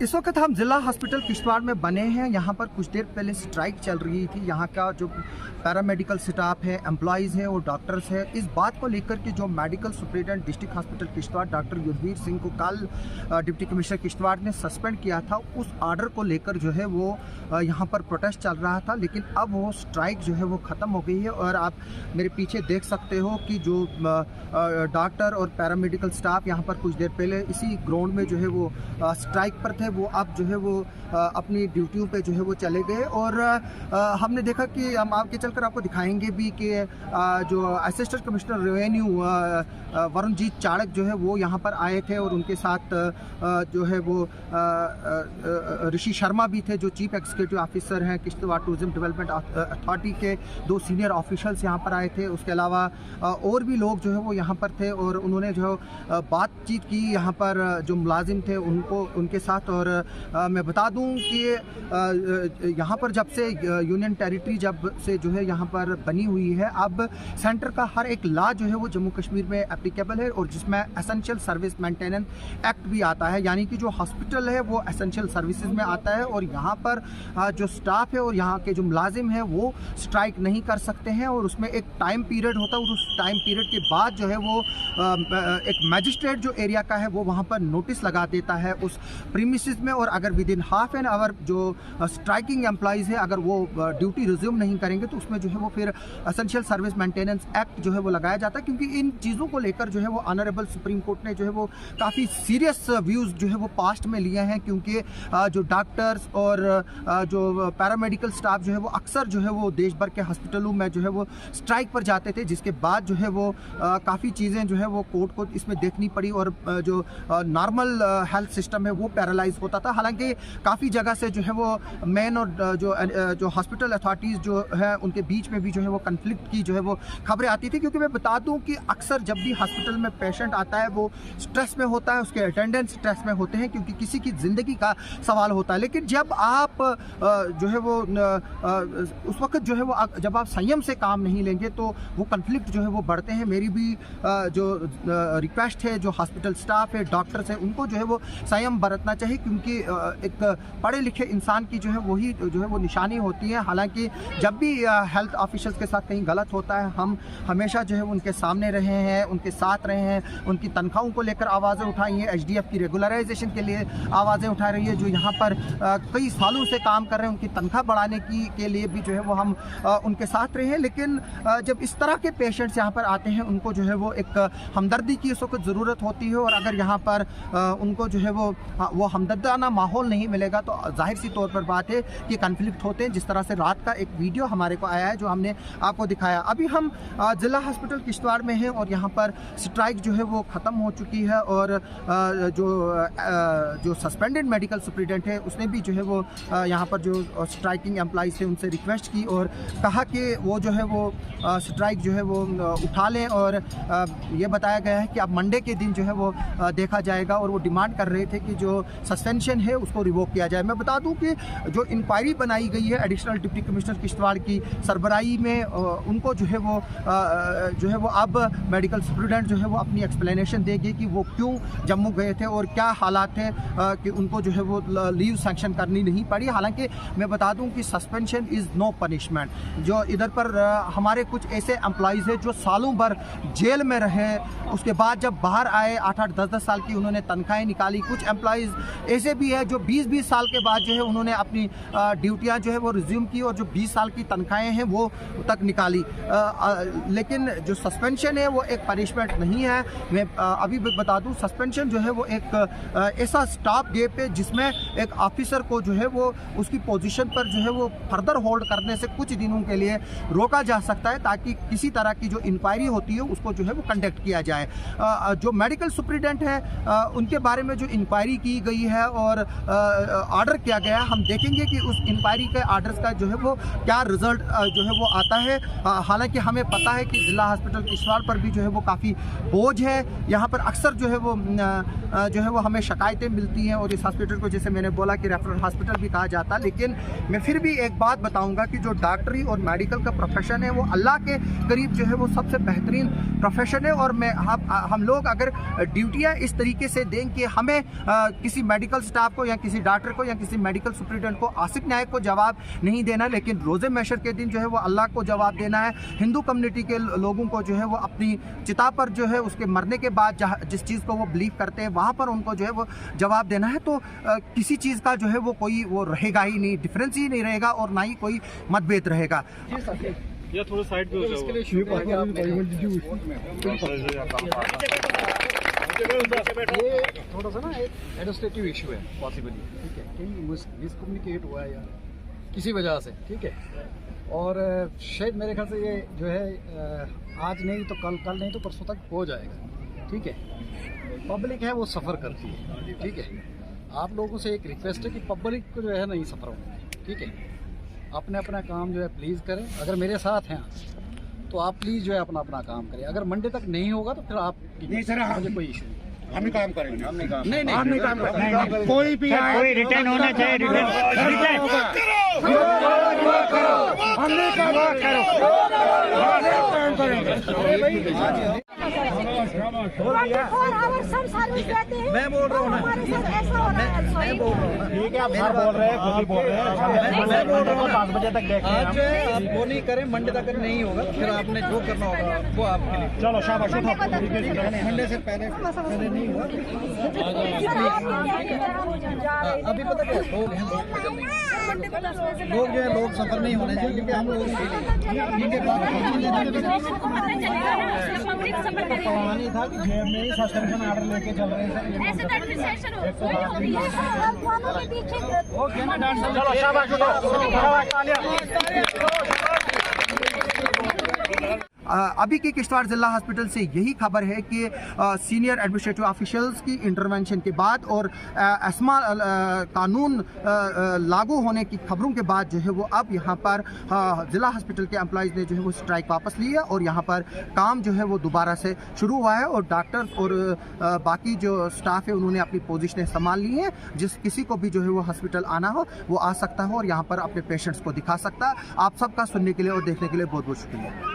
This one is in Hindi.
इस वक्त हम जिला हॉस्पिटल किश्तवाड़ में बने हैं। यहाँ पर कुछ देर पहले स्ट्राइक चल रही थी। यहाँ का जो पैरामेडिकल स्टाफ है, एम्प्लॉयज़ है और डॉक्टर्स है, इस बात को लेकर कि जो medical superintendent district hospital Kishtwar doctor Yudhvir Singh को कल डिप्टी कमिश्नर किश्तवाड़ ने सस्पेंड किया था, उस आर्डर को लेकर जो है वो यहाँ पर प्रोटेस्ट चल रहा था। लेकिन अब वो स्ट्राइक जो है वो ख़त्म हो गई है और आप मेरे पीछे देख सकते हो कि जो डॉक्टर और पैरामेडिकल स्टाफ यहाँ पर कुछ देर पहले इसी ग्राउंड में जो है वो स्ट्राइक पर थे, वो अब जो है वो अपनी ड्यूटियों पे जो है वो चले गए। और हमने देखा कि हम आगे चलकर आपको दिखाएंगे भी कि जो असिस्टेंट कमिश्नर रेवेन्यू वरुणजीत चाणक जो है वो यहाँ पर आए थे और उनके साथ जो है वो ऋषि शर्मा भी थे, जो चीफ एग्जीक्यूटिव ऑफिसर हैं किश्तवाड़ टूरिज्म डेवलपमेंट अथॉरिटी के। 2 सीनियर ऑफिशियल्स यहाँ पर आए थे। उसके अलावा और भी लोग जो है वो यहाँ पर थे और उन्होंने जो बातचीत की यहाँ पर जो मुलाजिम थे उनको उनके साथ। और मैं बता दूं कि यहाँ पर जब से यूनियन टेरिटरी जब से जो है यहाँ पर बनी हुई है, अब सेंटर का हर एक लॉ जो है वो जम्मू कश्मीर में एप्लीकेबल है और जिसमें एसेंशियल सर्विस मेंटेनेंस एक्ट भी आता है, यानी कि जो हॉस्पिटल है वो एसेंशियल सर्विसेज में आता है और यहाँ पर जो स्टाफ है और यहाँ के जो मुलाजिम है वो स्ट्राइक नहीं कर सकते हैं और उसमें एक टाइम पीरियड होता है और उस टाइम पीरियड के बाद जो है वो एक मजिस्ट्रेट जो एरिया का है वो वहाँ पर नोटिस लगा देता है उस प्रीमिसेस में। और अगर with in half an hour जो स्ट्राइकिंग एम्प्लॉयज़ है अगर वो ड्यूटी रिज्यूम नहीं करेंगे तो उसमें जो है वो फिर एसेंशियल सर्विस मेंटेनेंस एक्ट जो है वो लगाया जाता है। क्योंकि इन चीज़ों को लेकर जो है वो ऑनरेबल सुप्रीम कोर्ट ने जो है वो काफ़ी सीरियस व्यूज़ जो है वो पास्ट में लिए हैं। क्योंकि जो डॉक्टर्स और जो पैरामेडिकल स्टाफ जो है वो अक्सर जो है वो देश भर के हॉस्पिटलों में जो है वो स्ट्राइक पर जाते थे, जिसके बाद जो है वो काफ़ी चीज़ें जो है वो कोर्ट को इसमें देखनी पड़ी और जो नॉर्मल हेल्थ सिस्टम है वो पैरालाइज होता था। हालांकि काफ़ी जगह से जो है वो मेन और जो हॉस्पिटल अथॉरिटीज़ जो है उनके बीच में भी जो है वो कन्फ्लिक्ट की जो है वो खबरें आती थी। क्योंकि मैं बता दूं कि अक्सर जब भी हॉस्पिटल में पेशेंट आता है वो स्ट्रेस में होता है, उसके अटेंडेंट स्ट्रेस में होते हैं क्योंकि किसी की ज़िंदगी का सवाल होता है। लेकिन जब आप जो है वो उस वक्त जो है वो जब आप संयम से काम नहीं लेंगे तो वो कन्फ्लिक्ट जो है वो बढ़ते हैं। मेरी भी जो रिक्वेस्ट है जो हॉस्पिटल स्टाफ है, डॉक्टर्स हैं, उनको जो है वो संयम बरतना चाहिए क्योंकि एक पढ़े लिखे इंसान की जो है वही जो है वो निशानी होती है। हालांकि जब भी हेल्थ ऑफिसर्स के साथ कहीं गलत होता है हम हमेशा जो है उनके सामने रहे हैं, उनके साथ रहे हैं, उनकी तनख्वाहों को लेकर आवाज़ें उठाई हैं, एचडीएफ की रेगुलराइजेशन के लिए आवाज़ें उठा रही है, जो यहाँ पर कई सालों से काम कर रहे हैं उनकी तनख्वाह बढ़ाने के लिए भी जो है वो हम उनके साथ रहे हैं। लेकिन जब इस तरह के पेशेंट्स यहाँ पर आते हैं उनको जो है वो एक हमदर्दी की उस वक्त ज़रूरत होती है और अगर यहाँ पर उनको जो है वो हमदर्दाना माहौल नहीं मिलेगा तो जाहिर सी तौर पर बात है कि कन्फ्लिक्ट होते हैं। जिस तरह से रात का एक वीडियो हमारे को आया है जो हमने आपको दिखाया। अभी हम ज़िला हॉस्पिटल किश्तवाड़ में हैं और यहाँ पर स्ट्राइक जो है वो ख़त्म हो चुकी है और जो सस्पेंडेड मेडिकल सुपरिटेंडेंट है उसने भी जो है वो यहाँ पर जो स्ट्राइकिंग एम्प्लॉइज़ थे उनसे रिक्वेस्ट की और कहा कि वो जो है वो स्ट्राइक जो है वो उठा लें और ये बताया गया है कि अब मंडे के दिन जो है वो देखा जाएगा। और वो डिमांड कर रहे थे कि जो सस्पेंशन है उसको रिवोक किया जाए। मैं बता दूं कि जो इंक्वायरी बनाई गई है एडिशनल डिप्टी कमिश्नर किश्तवाड़ की सरबराही में उनको जो है वो अब मेडिकल सुपरिटेंडेंट जो है वो अपनी एक्सप्लेनेशन देंगे कि वो क्यों जम्मू गए थे और क्या हालात थे कि उनको जो है वो लीव सैंक्शन करनी नहीं पड़ी। हालांकि मैं बता दूं कि सस्पेंशन इज़ नो पनिशमेंट। जो इधर पर हमारे कुछ ऐसे एम्प्लॉइज़ हैं जो सालों भर जेल में रहे, उसके बाद जब बाहर आए 8-8, 10-10 साल की उन्होंने तनख्वाहें निकाली। कुछ एम्प्लॉइज़ ऐसे भी है जो 20-20 साल के बाद जो है उन्होंने अपनी ड्यूटियां जो है वो रिज्यूम की और जो 20 साल की तनख्वाहें हैं वो तक निकाली। लेकिन जो सस्पेंशन है वो एक पनिशमेंट नहीं है। मैं अभी बता दूं सस्पेंशन जो है वो एक ऐसा स्टॉप गेप है जिसमें एक ऑफिसर को जो है वो उसकी पोजीशन पर जो है वो फर्दर होल्ड करने से कुछ दिनों के लिए रोका जा सकता है ताकि किसी तरह की जो इंक्वायरी होती है उसको जो है वो कंडक्ट किया जाए। जो मेडिकल सुपरिटेंडेंट है उनके बारे में जो इंक्वायरी की गई है और ऑर्डर किया गया, हम देखेंगे कि उस इंक्वायरी के ऑर्डर्स का जो है वो क्या रिजल्ट जो है वो आता है। हालांकि हमें पता है कि जिला हॉस्पिटल किश्तवाड़ पर भी जो है वो काफ़ी बोझ है। यहाँ पर अक्सर जो है वो हमें शिकायतें मिलती हैं और इस हॉस्पिटल को जैसे मैंने बोला कि रेफरल हॉस्पिटल भी कहा जाता है। लेकिन मैं फिर भी एक बात बताऊँगा कि जो डॉक्टरी और मेडिकल का प्रोफेशन है वो अल्लाह के करीब जो है वो सबसे बेहतरीन प्रोफेशन है। और हम लोग अगर ड्यूटियाँ इस तरीके से दें कि हमें किसी मेडिकल मेडिकल स्टाफ को या किसी डॉक्टर को या किसी मेडिकल सुप्रिटेंडेंट को, आसिफ नायक को जवाब नहीं देना, लेकिन रोज़े महशर के दिन जो है वो अल्लाह को जवाब देना है। हिंदू कम्युनिटी के लोगों को जो है वो अपनी चिता पर जो है उसके मरने के बाद जिस चीज़ को वो बिलीव करते हैं वहाँ पर उनको जो है वो जवाब देना है। तो किसी चीज़ का जो है वो कोई वो रहेगा ही नहीं, डिफरेंस ही नहीं रहेगा और ना ही कोई मतभेद रहेगा। या थोड़ा साइड पे हो जाओ। ये थोड़ा सा ना एक एडमिनिस्ट्रेटिव इशू है पॉसिबली, ठीक है, कहीं मिसकम्युनिकेट हुआ है या किसी वजह से, ठीक है। और शायद मेरे ख्याल से ये जो है आज नहीं तो कल नहीं तो परसों तक हो जाएगा, ठीक है। पब्लिक है वो सफ़र करती है, ठीक है। आप लोगों से एक रिक्वेस्ट है कि पब्लिक को जो है नहीं सफ़र होना, ठीक है। अपने अपना काम जो है प्लीज़ करें। अगर मेरे साथ हैं तो आप प्लीज़ जो है अपना अपना काम करें। अगर मंडे तक नहीं होगा तो फिर आप नहीं सर, मुझे कोई इशू नहीं, हम ही काम करेंगे। हम नहीं काम करेंगे। कोई भी कोई रिटर्न होना चाहिए, मैं बोल रहा हूँ ना, मैं बोल रहा हूँ, ठीक है, आप सर बोल रहे हैं, खुद ही बोल रहे हैं। मैं बोल रहा हूँ 5 बजे तक देखें। आज आप वो नहीं करें, मंडे तक नहीं होगा फिर आपने जो करना होगा वो आपके लिए। चलो शाबाश, मंडे से पहले नहीं हुआ। अभी पता क्या लोग हैं, लोग जो है लोग सफर नहीं होने चाहिए क्योंकि हम लोग नहीं था कि जेब में ही सस्पेंशन ऑर्डर लेके चल रहे थे। ओके ना, चलो शाबाश, शाबाश, तालियां। अभी की किश्तवाड़ ज़िला हॉस्पिटल से यही खबर है कि सीनियर एडमिनिस्ट्रेटिव ऑफिशियल्स की इंटरवेंशन के बाद और एस्मा कानून लागू होने की खबरों के बाद जो है वो अब यहाँ पर ज़िला हॉस्पिटल के एम्प्लॉइज़ ने जो है वो स्ट्राइक वापस ली है और यहाँ पर काम जो है वो दोबारा से शुरू हुआ है और डॉक्टर्स और बाकी जो स्टाफ है उन्होंने अपनी पोजीशनें संभाल ली हैं। जिस किसी को भी जो है वो हॉस्पिटल आना हो वो आ सकता हो और यहाँ पर अपने पेशेंट्स को दिखा सकता है। आप सबका सुनने के लिए और देखने के लिए बहुत बहुत शुक्रिया।